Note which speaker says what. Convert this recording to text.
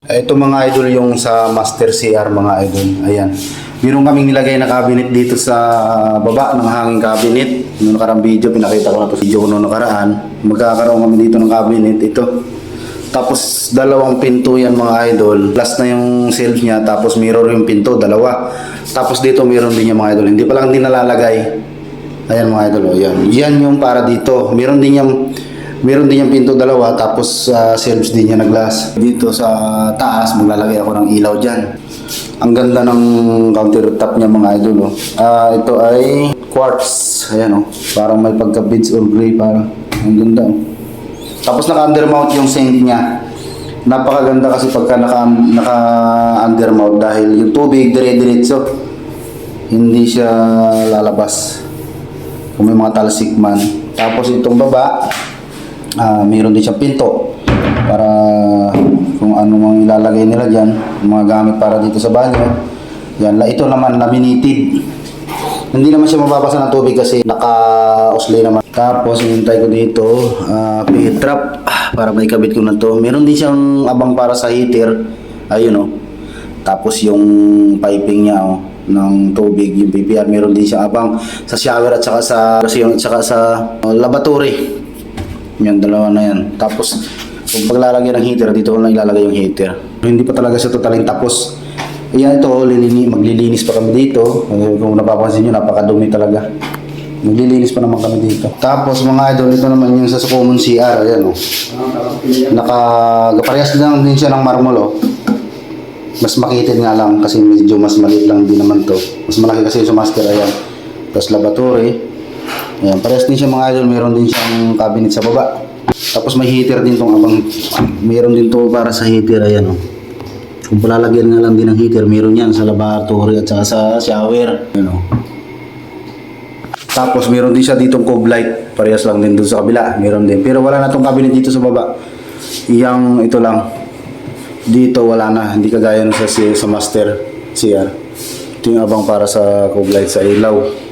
Speaker 1: Ito mga idol yung sa Master CR mga idol. Ayan. Meron kaming nilagay na cabinet dito sa baba ng hanging cabinet. Noong nakarang video, pinakita ko na ito video ko noong nakaraan. Magkakaroon kami dito ng cabinet. Ito. Tapos dalawang pinto yan mga idol. Plus na yung shelf niya. Tapos mirror yung pinto. Dalawa. Tapos dito meron din yung mga idol. Hindi pa lang din nalalagay. Ayan mga idol. Ayan. Yan yung para dito. Meron din yung pinto dalawa. Tapos shelves din yan na glass. Dito sa taas maglalagay ako ng ilaw dyan. Ang ganda ng countertop niya mga idol. Ito ay quartz. Ayan parang may pagka beige or gray parang. Ang ganda Tapos naka-undermount yung sink niya. Napakaganda kasi pagka naka-undermount dahil yung tubig dire-diretso. Hindi siya lalabas. Kung may mga talsik man. Tapos itong baba, mayroon din siyang pinto para kung ano mang ilalagay nila dyan, mga gamit para dito sa banyo. Yan, ito naman laminated. Hindi naman siya mababasa ng tubig kasi naka-uslay naman. Tapos hinintay ko dito, pit trap para may kabit ko na to. Meron din siyang abang para sa heater. Ayun Tapos yung piping niya ng tubig, yung PPR, meron din siyang abang sa shower at saka sa lavatory. Yan, dalawa na yan. Tapos kung paglalagay ng heater, dito ko lang ilalagay yung heater. Hindi pa talaga siya totaling tapos. Ayan maglilinis pa kami dito. Kung napapansin nyo, napakadumi talaga. Maglilinis pa naman kami dito. Tapos mga idol, ito naman yung sa common CR. Ayan Nakaparehas lang din siya ng marmol Mas makitid nga lang kasi medyo mas maliit lang din naman to. Mas malaki kasi yung sa master. Ayan. Tapos lavatory. Ayan, parehas din siya mga idol. Meron din siyang cabinet sa baba. Tapos may heater din tong abang. Meron din to para sa heater. Ayan Kung palalagyan nga lang din ng heater, meron yan sa lavatory at saka sa shower. Ayan Tapos meron din siya ditong cove light. Parehas lang din doon sa kabila. Meron din. Pero wala na tong cabinet dito sa baba. Ito lang. Dito wala na. Hindi kagaya sa master CR. Ito yung abang para sa cove light sa ilaw.